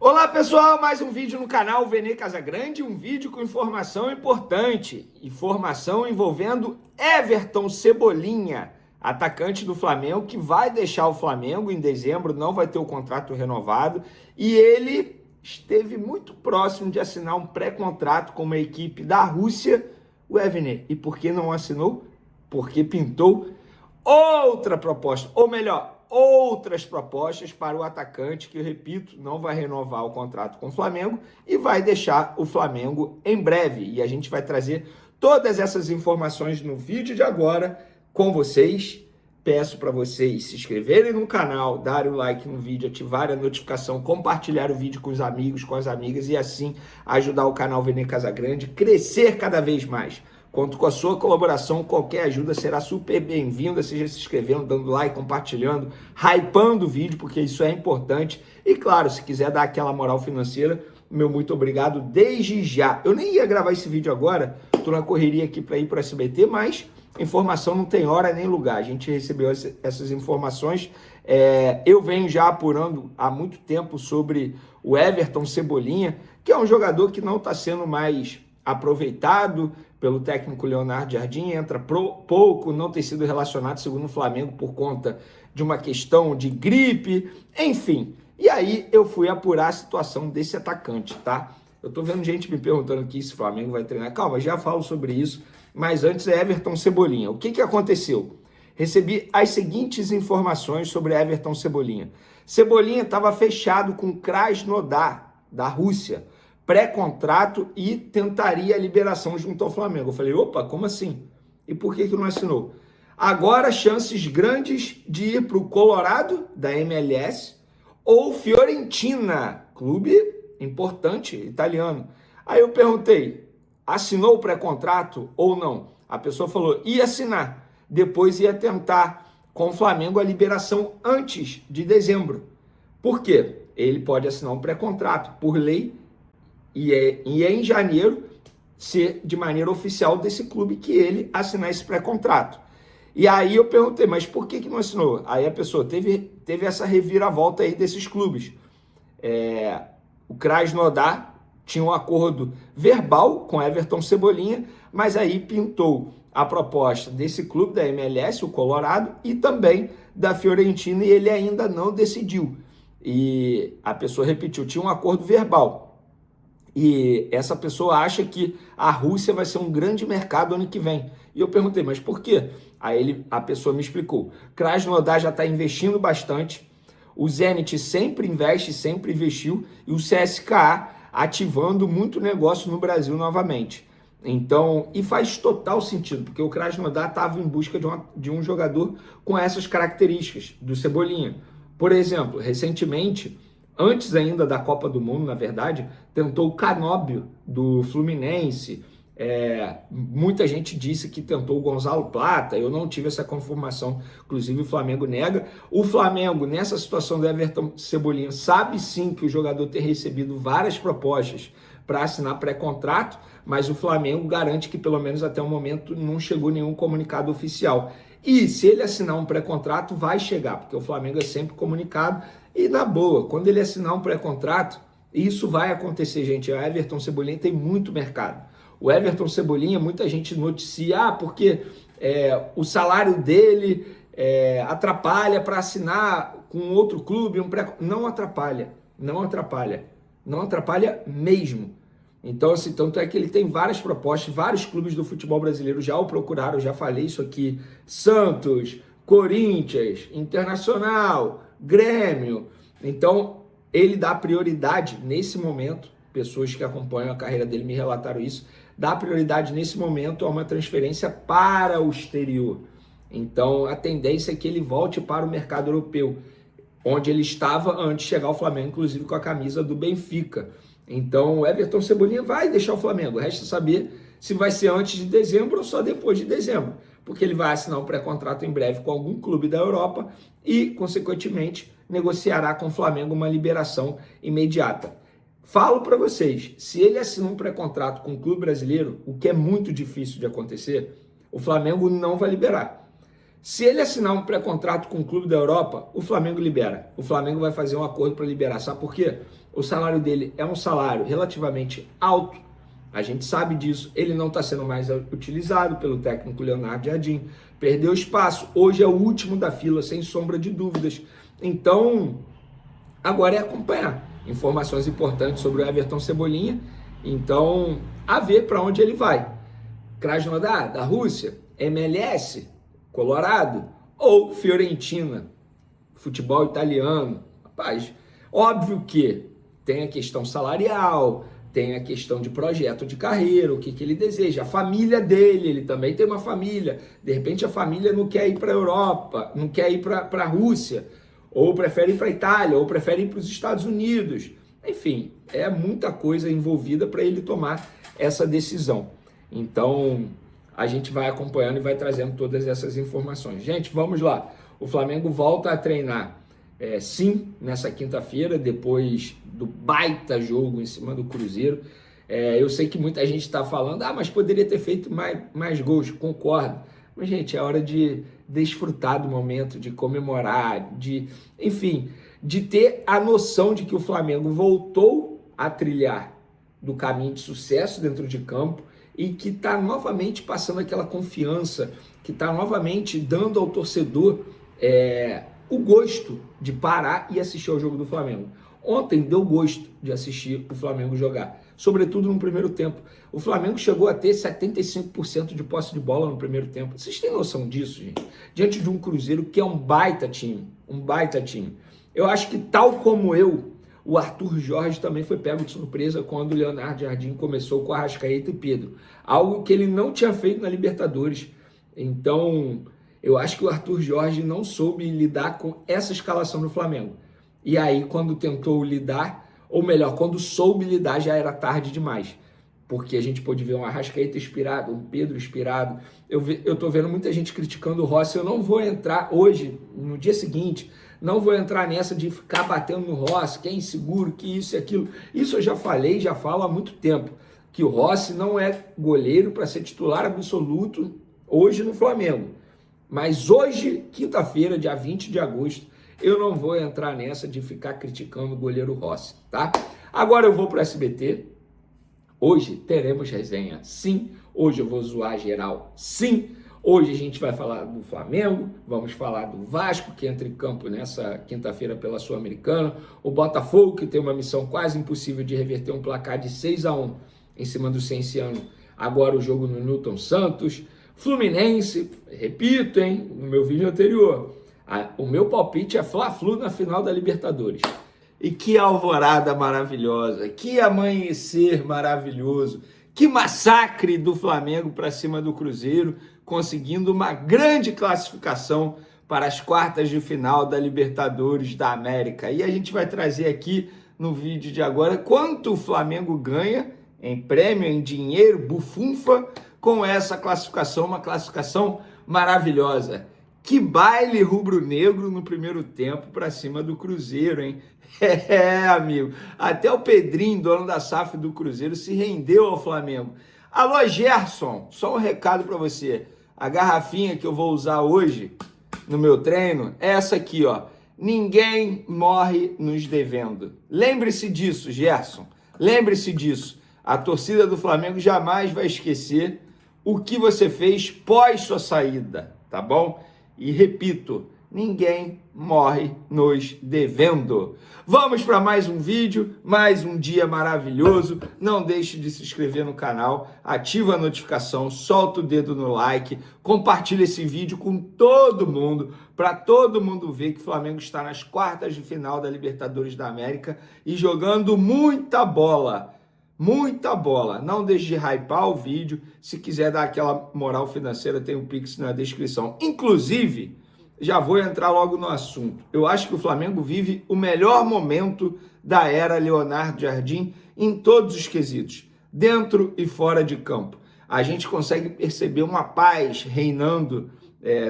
Olá pessoal, mais um vídeo no canal Vene Casagrande, um vídeo com informação importante, informação envolvendo Everton Cebolinha, atacante do Flamengo, que vai deixar o Flamengo em dezembro, não vai ter o contrato renovado, e ele esteve muito próximo de assinar um pré-contrato com uma equipe da Rússia, o Evne. E por que não assinou? Porque pintou outra proposta, ou melhor, outras propostas para o atacante, que eu repito, não vai renovar o contrato com o Flamengo e vai deixar o Flamengo em breve. E a gente vai trazer todas essas informações no vídeo de agora com vocês. Peço para vocês se inscreverem no canal, darem o like no vídeo, ativarem a notificação, compartilhar o vídeo com os amigos, com as amigas e assim ajudar o canal Vene Casagrande a crescer cada vez mais. Conto com a sua colaboração, qualquer ajuda será super bem-vinda, seja se inscrevendo, dando like, compartilhando, hypando o vídeo, porque isso é importante. E claro, se quiser dar aquela moral financeira, meu muito obrigado desde já. Eu nem ia gravar esse vídeo agora, tô na correria aqui para ir para o SBT, mas informação não tem hora nem lugar. A gente recebeu essas informações. Eu venho já apurando há muito tempo sobre o Everton Cebolinha, que é um jogador que não está sendo mais aproveitado pelo técnico Leonardo Jardim, entra pouco, não tem sido relacionado, segundo o Flamengo, por conta de uma questão de gripe, enfim. E aí eu fui apurar a situação desse atacante, tá? Eu tô vendo gente me perguntando aqui se o Flamengo vai treinar. Calma, já falo sobre isso, mas antes é Everton Cebolinha. O que aconteceu? Recebi as seguintes informações sobre Everton Cebolinha. Cebolinha estava fechado com Krasnodar, da Rússia, pré-contrato e tentaria a liberação junto ao Flamengo. Eu falei, opa, como assim? E por que não assinou? Agora, chances grandes de ir para o Colorado, da MLS, ou Fiorentina, clube importante, italiano. Aí eu perguntei, assinou o pré-contrato ou não? A pessoa falou, ia assinar, depois ia tentar com o Flamengo a liberação antes de dezembro. Por quê? Ele pode assinar um pré-contrato, por lei, e é em janeiro ser de maneira oficial desse clube que ele assinar esse pré-contrato. E aí eu perguntei, mas por que não assinou? Aí a pessoa teve essa reviravolta aí desses clubes. O Krasnodar tinha um acordo verbal com Everton Cebolinha, mas aí pintou a proposta desse clube da MLS, o Colorado, e também da Fiorentina, e ele ainda não decidiu. E a pessoa repetiu, tinha um acordo verbal. E essa pessoa acha que a Rússia vai ser um grande mercado ano que vem. E eu perguntei, mas por quê? Aí a pessoa me explicou. Krasnodar já está investindo bastante, o Zenit sempre investe, sempre investiu, e o CSKA ativando muito negócio no Brasil novamente. Então, e faz total sentido, porque o Krasnodar estava em busca de um jogador com essas características, do Cebolinha. Por exemplo, recentemente, antes ainda da Copa do Mundo, na verdade, tentou o Canóbio do Fluminense. Muita gente disse que tentou o Gonzalo Plata, eu não tive essa confirmação, inclusive o Flamengo nega. O Flamengo, nessa situação do Everton Cebolinha, sabe sim que o jogador tem recebido várias propostas para assinar pré-contrato, mas o Flamengo garante que pelo menos até o momento não chegou nenhum comunicado oficial. E se ele assinar um pré-contrato, vai chegar, porque o Flamengo é sempre comunicado. E na boa, quando ele assinar um pré-contrato, isso vai acontecer, gente. O Everton Cebolinha tem muito mercado. O Everton Cebolinha, muita gente noticia, porque o salário dele atrapalha para assinar com outro clube um pré. Não atrapalha, não atrapalha, não atrapalha mesmo. Então, assim, tanto é que ele tem várias propostas, vários clubes do futebol brasileiro já o procuraram, já falei isso aqui, Santos, Corinthians, Internacional, Grêmio. Então, ele dá prioridade nesse momento, pessoas que acompanham a carreira dele me relataram isso, dá prioridade nesse momento a uma transferência para o exterior. Então, a tendência é que ele volte para o mercado europeu, onde ele estava antes de chegar ao Flamengo, inclusive com a camisa do Benfica. Então, o Everton Cebolinha vai deixar o Flamengo. Resta saber se vai ser antes de dezembro ou só depois de dezembro, porque ele vai assinar um pré-contrato em breve com algum clube da Europa e, consequentemente, negociará com o Flamengo uma liberação imediata. Falo para vocês, se ele assinar um pré-contrato com um clube brasileiro, o que é muito difícil de acontecer, o Flamengo não vai liberar. Se ele assinar um pré-contrato com um clube da Europa, o Flamengo libera. O Flamengo vai fazer um acordo para liberar. Sabe por quê? O salário dele é um salário relativamente alto, a gente sabe disso. Ele não está sendo mais utilizado pelo técnico Leonardo Jardim, perdeu espaço, hoje é o último da fila, sem sombra de dúvidas. Então, agora é acompanhar informações importantes sobre o Everton Cebolinha. Então, a ver para onde ele vai. Krasnodar, da Rússia, MLS, Colorado ou Fiorentina, futebol italiano. Rapaz, óbvio que tem a questão salarial, tem a questão de projeto de carreira, o que ele deseja, a família dele, ele também tem uma família, de repente a família não quer ir para a Europa, não quer ir para a Rússia, ou prefere ir para a Itália, ou prefere ir para os Estados Unidos. Enfim, é muita coisa envolvida para ele tomar essa decisão. Então, a gente vai acompanhando e vai trazendo todas essas informações. Gente, vamos lá. O Flamengo volta a treinar, sim, nessa quinta-feira, depois do baita jogo em cima do Cruzeiro. Eu sei que muita gente está falando, mas poderia ter feito mais gols. Concordo. Mas, gente, é hora de desfrutar do momento, de comemorar, enfim, de ter a noção de que o Flamengo voltou a trilhar do caminho de sucesso dentro de campo e que está novamente passando aquela confiança, que está novamente dando ao torcedor o gosto de parar e assistir ao jogo do Flamengo. Ontem deu gosto de assistir o Flamengo jogar, sobretudo no primeiro tempo. O Flamengo chegou a ter 75% de posse de bola no primeiro tempo. Vocês têm noção disso, gente? Diante de um Cruzeiro que é um baita time, um baita time. Eu acho que, tal como eu, o Arthur Jorge também foi pego de surpresa quando o Leonardo Jardim começou com a Arrascaeta e Pedro. Algo que ele não tinha feito na Libertadores. Então, eu acho que o Arthur Jorge não soube lidar com essa escalação do Flamengo. E aí, quando tentou lidar, ou melhor, quando soube lidar, já era tarde demais. Porque a gente pôde ver um Arrascaeta inspirado, um Pedro inspirado. Eu tô vendo muita gente criticando o Rossi. Eu não vou entrar hoje, no dia seguinte, não vou entrar nessa de ficar batendo no Rossi, que é inseguro, que isso e aquilo. Isso eu já falei, já falo há muito tempo, que o Rossi não é goleiro para ser titular absoluto hoje no Flamengo. Mas hoje, quinta-feira, dia 20 de agosto, eu não vou entrar nessa de ficar criticando o goleiro Rossi, tá? Agora eu vou para o SBT. Hoje teremos resenha, sim. Hoje eu vou zoar geral, sim. Hoje a gente vai falar do Flamengo, vamos falar do Vasco, que entra em campo nessa quinta-feira pela Sul-Americana. O Botafogo, que tem uma missão quase impossível de reverter um placar de 6-1 em cima do Cienciano. Agora o jogo no Newton Santos. Fluminense, repito, hein, no meu vídeo anterior, o meu palpite é Fla-Flu na final da Libertadores. E que alvorada maravilhosa, que amanhecer maravilhoso, que massacre do Flamengo para cima do Cruzeiro, conseguindo uma grande classificação para as quartas de final da Libertadores da América. E a gente vai trazer aqui no vídeo de agora quanto o Flamengo ganha em prêmio, em dinheiro, bufunfa, com essa classificação, uma classificação maravilhosa. Que baile rubro-negro no primeiro tempo para cima do Cruzeiro, hein? Amigo, até o Pedrinho, dono da SAF do Cruzeiro, se rendeu ao Flamengo. Alô, Gerson, só um recado para você. A garrafinha que eu vou usar hoje no meu treino é essa aqui, ó. Ninguém morre nos devendo. Lembre-se disso, Gerson. Lembre-se disso. A torcida do Flamengo jamais vai esquecer o que você fez pós sua saída, tá bom? E repito, ninguém morre nos devendo. Vamos para mais um vídeo, mais um dia maravilhoso. Não deixe de se inscrever no canal, ativa a notificação, solta o dedo no like, compartilha esse vídeo com todo mundo, para todo mundo ver que o Flamengo está nas quartas de final da Libertadores da América e jogando muita bola. Muita bola. Não deixe de hypar o vídeo. Se quiser dar aquela moral financeira, tem o Pix na descrição. Inclusive, já vou entrar logo no assunto. Eu acho que o Flamengo vive o melhor momento da era Leonardo Jardim em todos os quesitos, dentro e fora de campo. A gente consegue perceber uma paz reinando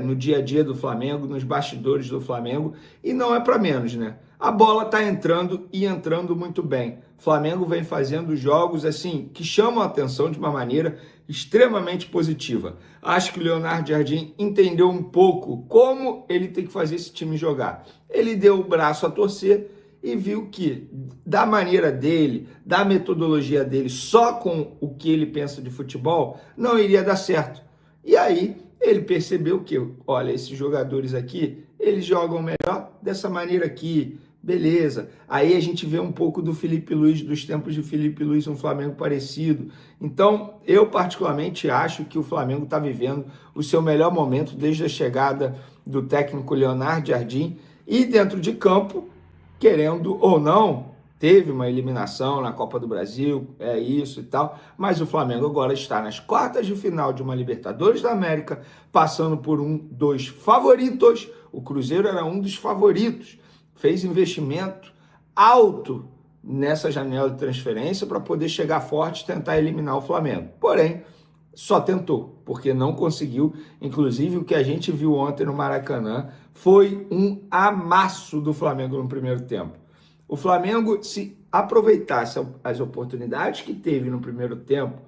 no dia a dia do Flamengo, nos bastidores do Flamengo, e não é para menos, né? A bola está entrando e entrando muito bem. O Flamengo vem fazendo jogos assim que chamam a atenção de uma maneira extremamente positiva. Acho que o Leonardo Jardim entendeu um pouco como ele tem que fazer esse time jogar. Ele deu o braço a torcer e viu que, da maneira dele, da metodologia dele, só com o que ele pensa de futebol, não iria dar certo. E aí ele percebeu que, olha, esses jogadores aqui, eles jogam melhor dessa maneira aqui, beleza. Aí a gente vê um pouco do Felipe Luiz, dos tempos de Felipe Luiz, um Flamengo parecido. Então, eu particularmente acho que o Flamengo está vivendo o seu melhor momento desde a chegada do técnico Leonardo Jardim, e dentro de campo, querendo ou não, teve uma eliminação na Copa do Brasil, é isso e tal, mas o Flamengo agora está nas quartas de final de uma Libertadores da América, passando por um dos favoritos. O Cruzeiro era um dos favoritos, fez investimento alto nessa janela de transferência para poder chegar forte e tentar eliminar o Flamengo. Porém, só tentou, porque não conseguiu. Inclusive, o que a gente viu ontem no Maracanã foi um amasso do Flamengo no primeiro tempo. O Flamengo, se aproveitasse as oportunidades que teve no primeiro tempo,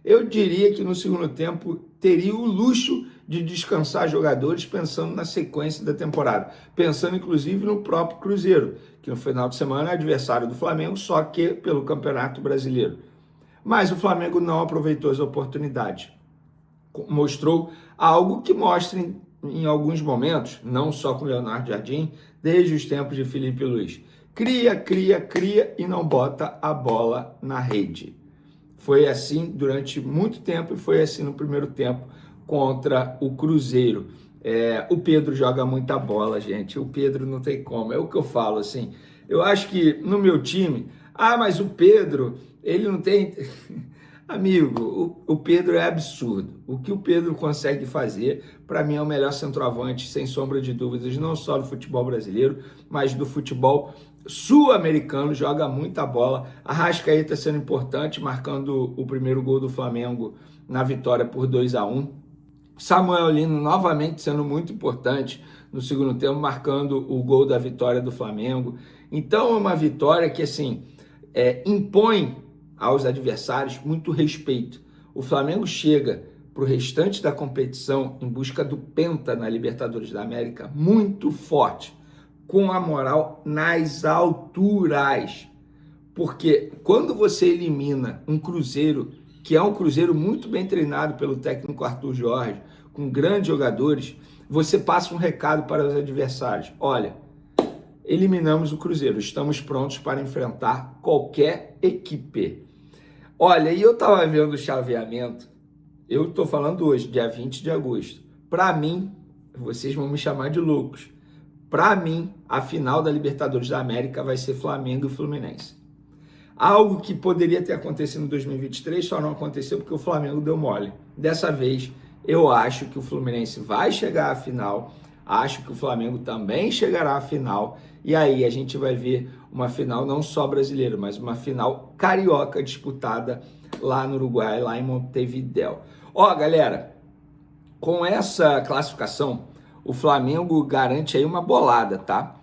eu diria que no segundo tempo teria o luxo de descansar jogadores pensando na sequência da temporada, pensando inclusive no próprio Cruzeiro, que no final de semana é adversário do Flamengo, só que pelo Campeonato Brasileiro. Mas o Flamengo não aproveitou as oportunidades. Mostrou algo que mostra em alguns momentos, não só com Leonardo Jardim, desde os tempos de Felipe Luiz. Cria e não bota a bola na rede. Foi assim durante muito tempo e foi assim no primeiro tempo contra o Cruzeiro. O Pedro joga muita bola, gente. O Pedro não tem como. É o que eu falo, assim. Eu acho que no meu time, mas o Pedro, ele não tem... Amigo, o Pedro é absurdo. O que o Pedro consegue fazer, para mim, é o melhor centroavante, sem sombra de dúvidas, não só do futebol brasileiro, mas do futebol sul-americano. Joga muita bola. Arrascaeta sendo importante, marcando o primeiro gol do Flamengo na vitória por 2-1. Samuel Lino novamente sendo muito importante no segundo tempo, marcando o gol da vitória do Flamengo. Então é uma vitória que, assim, impõe aos adversários muito respeito. O Flamengo chega para o restante da competição em busca do Penta na Libertadores da América muito forte, com a moral nas alturas. Porque quando você elimina um Cruzeiro, que é um Cruzeiro muito bem treinado pelo técnico Arthur Jorge, com grandes jogadores, você passa um recado para os adversários. Olha, eliminamos o Cruzeiro, estamos prontos para enfrentar qualquer equipe. Olha, e eu estava vendo o chaveamento, eu estou falando hoje, dia 20 de agosto. Para mim, vocês vão me chamar de loucos, para mim, a final da Libertadores da América vai ser Flamengo e Fluminense. Algo que poderia ter acontecido em 2023, só não aconteceu porque o Flamengo deu mole. Dessa vez, eu acho que o Fluminense vai chegar à final, acho que o Flamengo também chegará à final, e aí a gente vai ver uma final não só brasileira, mas uma final carioca disputada lá no Uruguai, lá em Montevidéu. Galera, com essa classificação, o Flamengo garante aí uma bolada, tá?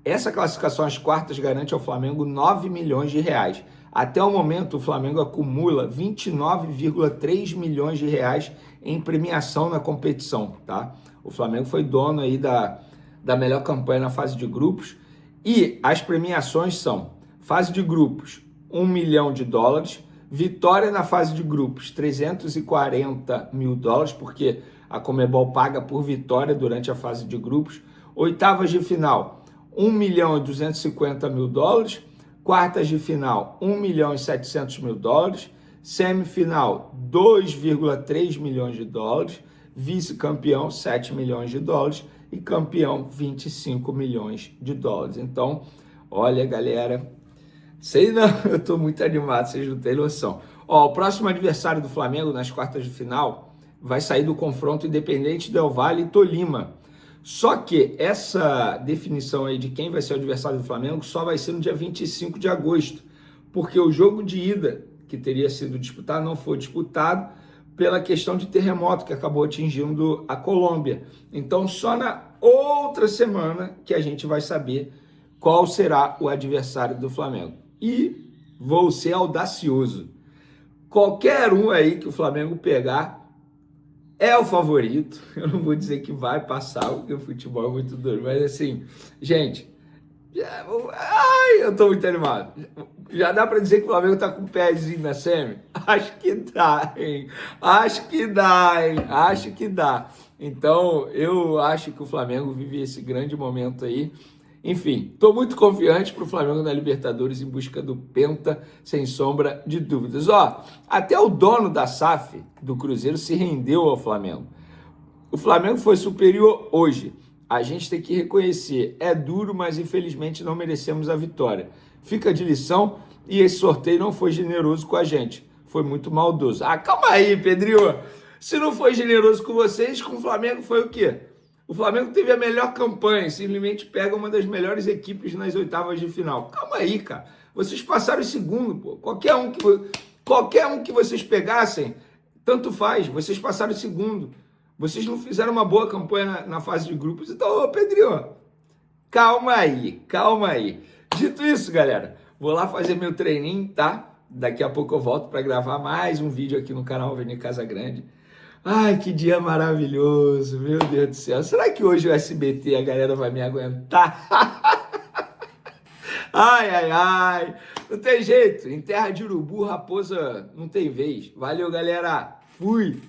Essa classificação às quartas garante ao Flamengo 9 milhões de reais. Até o momento, o Flamengo acumula 29,3 milhões de reais em premiação na competição, tá? O Flamengo foi dono aí da melhor campanha na fase de grupos, e as premiações são: fase de grupos, $1 milhão, vitória na fase de grupos, $340 mil, porque a Conmebol paga por vitória durante a fase de grupos, oitavas de final, $1.250.000, quartas de final, $1.700.000, semifinal, $2,3 milhões, vice-campeão, $7 milhões e campeão, $25 milhões. Então, olha, galera, sei não, eu tô muito animado, vocês não têm noção. O próximo adversário do Flamengo nas quartas de final vai sair do confronto Independente Del Valle e Tolima. Só que essa definição aí de quem vai ser o adversário do Flamengo só vai ser no dia 25 de agosto, porque o jogo de ida que teria sido disputado não foi disputado pela questão de terremoto que acabou atingindo a Colômbia. Então, só na outra semana que a gente vai saber qual será o adversário do Flamengo. E vou ser audacioso. Qualquer um aí que o Flamengo pegar é o favorito. Eu não vou dizer que vai passar, porque o futebol é muito duro. Mas assim, gente, Ai, eu tô muito animado. Já dá pra dizer que o Flamengo tá com o pezinho na semi? Acho que dá, hein? Acho que dá, hein? Acho que dá. Então, eu acho que o Flamengo vive esse grande momento aí. Enfim, tô muito confiante pro Flamengo na Libertadores em busca do Penta, sem sombra de dúvidas. Ó, até o dono da SAF do Cruzeiro se rendeu ao Flamengo. O Flamengo foi superior hoje. A gente tem que reconhecer. É duro, mas infelizmente não merecemos a vitória. Fica de lição e esse sorteio não foi generoso com a gente. Foi muito maldoso. Ah, calma aí, Pedrinho. Se não foi generoso com vocês, com o Flamengo foi o quê? O Flamengo teve a melhor campanha, simplesmente pega uma das melhores equipes nas oitavas de final. Calma aí, cara. Vocês passaram em segundo, pô. Qualquer um que vocês pegassem, tanto faz. Vocês passaram em segundo. Vocês não fizeram uma boa campanha na fase de grupos. Então, ô Pedrinho, calma aí, calma aí. Dito isso, galera, vou lá fazer meu treininho, tá? Daqui a pouco eu volto para gravar mais um vídeo aqui no canal Vene Casagrande. Ai, que dia maravilhoso, meu Deus do céu. Será que hoje o SBT a galera vai me aguentar? Ai, ai, ai. Não tem jeito. Em terra de urubu, raposa não tem vez. Valeu, galera. Fui.